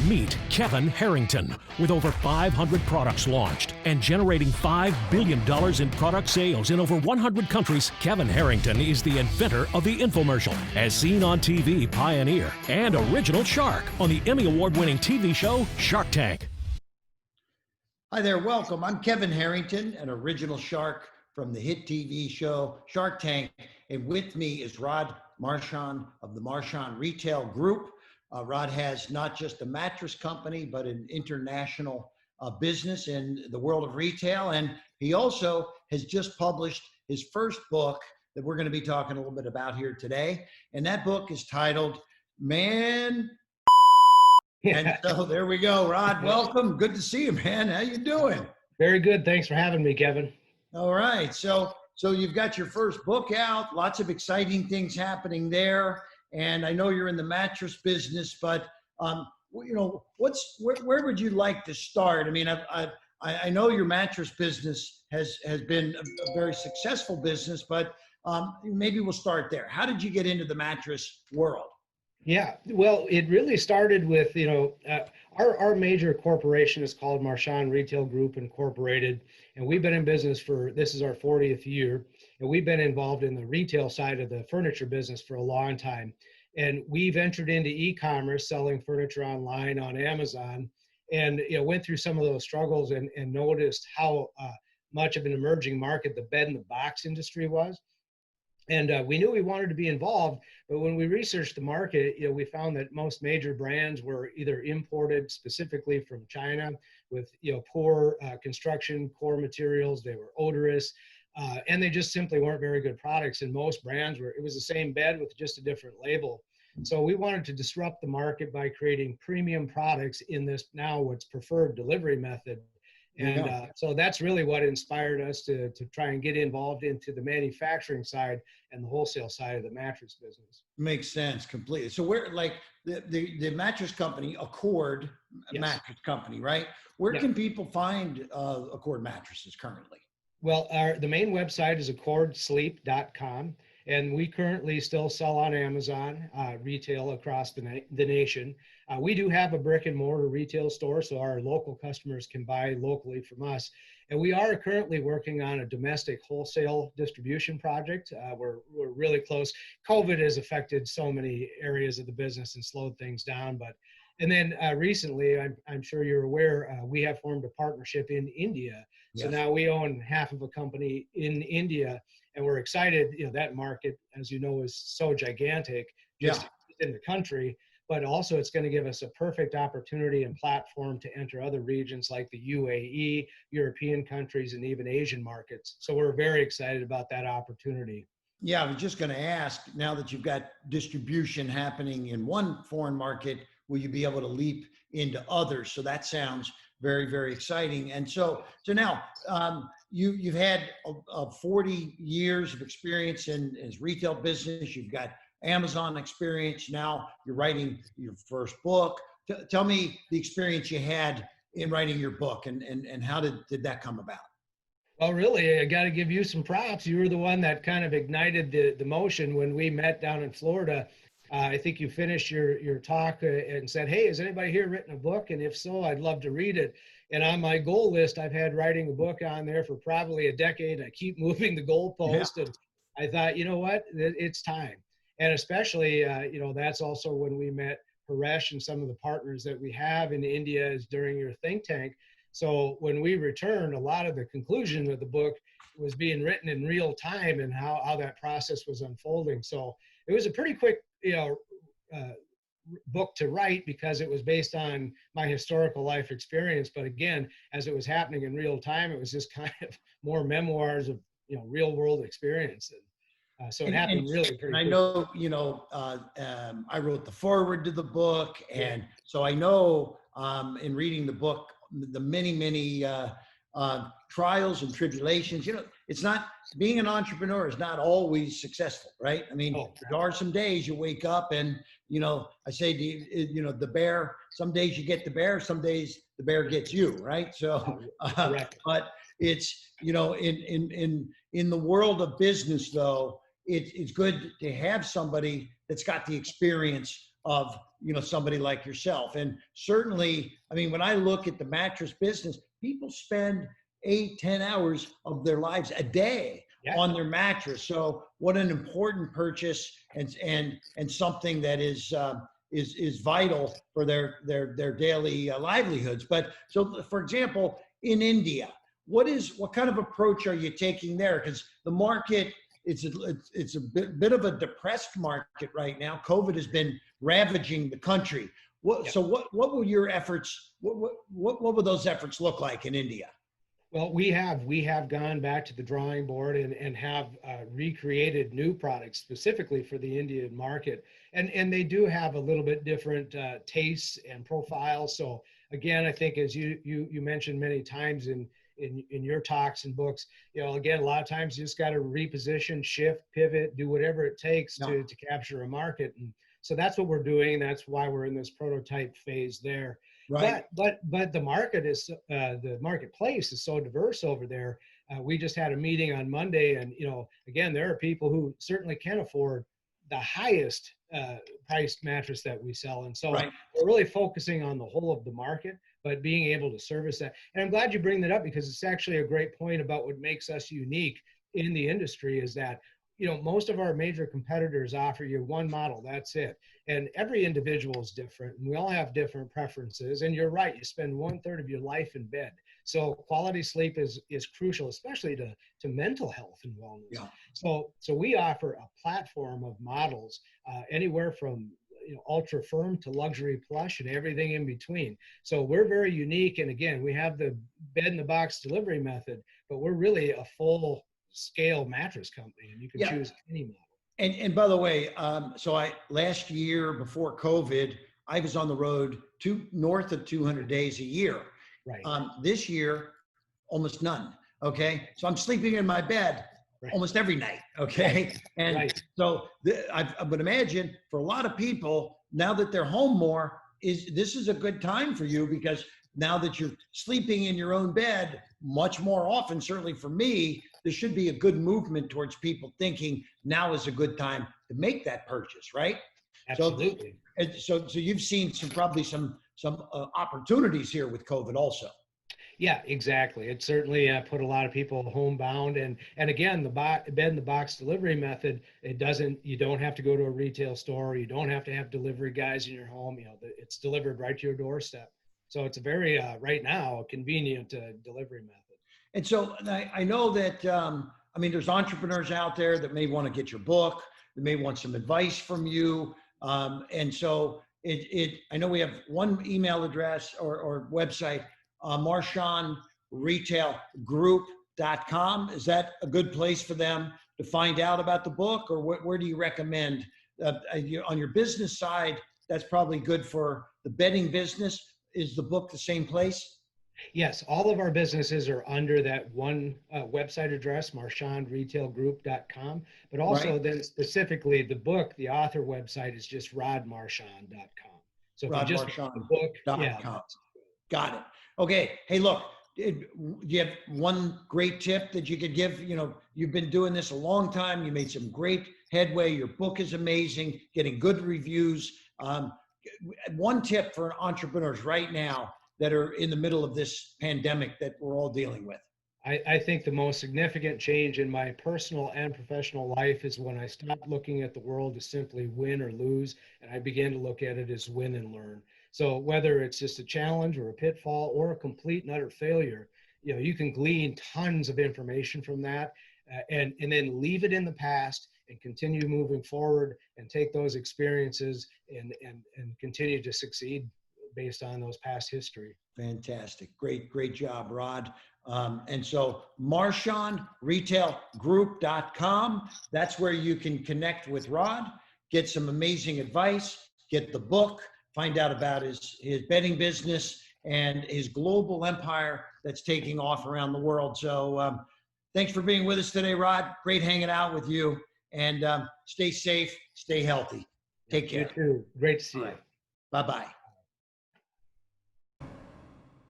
Meet Kevin Harrington. With over 500 products launched and generating $5 billion in product sales in over 100 countries, Kevin Harrington is the inventor of the infomercial, as seen on TV pioneer, and original shark on the Emmy Award-winning TV show Shark Tank. Hi there, welcome. I'm Kevin Harrington, an original shark from the hit TV show Shark Tank. And with me is Marchand of the Marchand Retail Group. Rod has not just a mattress company, but an international business in the world of retail. And he also has just published his first book that we're going to be talking a little bit about here today. And that book is titled Man. And so there we go. Rod, welcome. Good to see you, man. How you doing? Very good. Thanks for having me, Kevin. All right. So you've got your first book out, lots of exciting things happening there. And I know you're in the mattress business, but you know, where would you like to start? I mean, I know your mattress business has been a very successful business, but maybe we'll start there. How did you get into the mattress world? Yeah, well, it really started with, our major corporation is called Marchand Retail Group Incorporated, and we've been in business this is our 40th year, and we've been involved in the retail side of the furniture business for a long time. And we've entered into e-commerce, selling furniture online on Amazon, and went through some of those struggles and noticed how much of an emerging market the bed and the box industry was. And we knew we wanted to be involved, but when we researched the market, we found that most major brands were either imported specifically from China with poor construction core materials. They were odorous, and they just simply weren't very good products. And most brands it was the same bed with just a different label. So we wanted to disrupt the market by creating premium products in this now what's preferred delivery method. And so that's really what inspired us to try and get involved into the manufacturing side and the wholesale side of the mattress business. Makes sense completely. So where, like the mattress company, Accord mattress company, right? Where can people find Accord mattresses currently? Well, the main website is accordsleep.com. And we currently still sell on Amazon retail across the nation. We do have a brick and mortar retail store, so our local customers can buy locally from us. And we are currently working on a domestic wholesale distribution project. We're really close. COVID has affected so many areas of the business and slowed things down. And then recently, I'm sure you're aware, we have formed a partnership in India. Yes. So now we own half of a company in India. And we're excited, that market, as you know, is so gigantic just in the country, but also it's going to give us a perfect opportunity and platform to enter other regions like the UAE, European countries, and even Asian markets. So we're very excited about that opportunity. Yeah, I was just going to ask, now that you've got distribution happening in one foreign market, will you be able to leap into others? So that sounds very, very exciting. And so now you've had 40 years of experience in retail business. You've got Amazon experience. Now you're writing your first book. Tell me the experience you had in writing your book and how did that come about? Well, really, I got to give you some props. You were the one that kind of ignited the motion when we met down in Florida. I think you finished your talk and said, hey, has anybody here written a book? And if so, I'd love to read it. And on my goal list, I've had writing a book on there for probably a decade. I keep moving the goalpost. And I thought, you know what, it's time. And especially, that's also when we met Paresh and some of the partners that we have in India is during your think tank. So when we returned, a lot of the conclusion of the book was being written in real time and how that process was unfolding. So it was a pretty quick book to write because it was based on my historical life experience. But again, as it was happening in real time, it was just kind of more memoirs of, real world experience. And so it happened really pretty quick. I know, I wrote the foreword to the book. And so I know in reading the book, the many trials and tribulations. It's not, being an entrepreneur is not always successful, right? I mean, there are some days you wake up and, I say, the bear, some days you get the bear, some days the bear gets you, right? So, but it's, in the world of business though, it's good to have somebody that's got the experience of, somebody like yourself. And certainly, I mean, when I look at the mattress business, people spend 8-10 hours of their lives a day on their mattress. So what an important purchase, and something that is vital for their daily livelihoods. But so, for example, in India, what kind of approach are you taking there? Because the market, it's a bit of a depressed market right now. COVID has been ravaging the country. So what will your efforts? What will those efforts look like in India? Well, we have gone back to the drawing board and have recreated new products specifically for the Indian market, and they do have a little bit different tastes and profiles. So again, I think as you mentioned many times in your talks and books, again, a lot of times you just got to reposition, shift, pivot, do whatever it takes to capture a market. And so that's what we're doing. That's why we're in this prototype phase there. Right. But the market is the marketplace is so diverse over there. We just had a meeting on Monday, and again, there are people who certainly can afford the highest priced mattress that we sell, and so we're really focusing on the whole of the market, but being able to service that. And I'm glad you bring that up, because it's actually a great point about what makes us unique in the industry is that most of our major competitors offer you one model, that's it. And every individual is different, and we all have different preferences. And you're right, you spend 1/3 of your life in bed. So quality sleep is crucial, especially to mental health and wellness. Yeah. So we offer a platform of models, anywhere from ultra firm to luxury plush and everything in between. So we're very unique. And again, we have the bed in the box delivery method, but we're really a full scale mattress company, and you can choose any model. And by the way, so last year before COVID, I was on the road north of 200 days a year. Right. This year, almost none. Okay. So I'm sleeping in my bed almost every night. Okay. And so I would imagine for a lot of people, now that they're home more, this is a good time for you, because now that you're sleeping in your own bed much more often, certainly for me, there should be a good movement towards people thinking now is a good time to make that purchase, right? Absolutely. So you've seen probably some opportunities here with COVID also. Yeah, exactly. It certainly put a lot of people homebound, and again, the bed in the box delivery method. You don't have to go to a retail store. You don't have to have delivery guys in your home. It's delivered right to your doorstep. So it's a very right now convenient delivery method. And so I know that there's entrepreneurs out there that may want to get your book, that may want some advice from you, and so I know we have one email address or website. MarchandRetailGroup.com. Is that a good place for them to find out about the book, or where do you recommend? On your business side, that's probably good for the bedding business. Is the book the same place? Yes, all of our businesses are under that one website address, MarchandRetailGroup.com. But also then specifically the book, the author website is just RodMarchand.com. So if you just the book, Got it. Okay. Hey, look, do you have one great tip that you could give? You've been doing this a long time. You made some great headway. Your book is amazing, getting good reviews. One tip for entrepreneurs right now that are in the middle of this pandemic that we're all dealing with. I think the most significant change in my personal and professional life is when I stopped looking at the world as simply win or lose, and I began to look at it as win and learn. So whether it's just a challenge or a pitfall or a complete and utter failure, you can glean tons of information from that, and then leave it in the past and continue moving forward and take those experiences and continue to succeed based on those past history. Fantastic. Great job, Rod. And so MarchandRetailGroup.com, that's where you can connect with Rod, get some amazing advice, get the book, find out about his bedding business and his global empire that's taking off around the world. So thanks for being with us today, Rod. Great hanging out with you, and stay safe, stay healthy. Take care. You too. Great to see you. Bye-bye.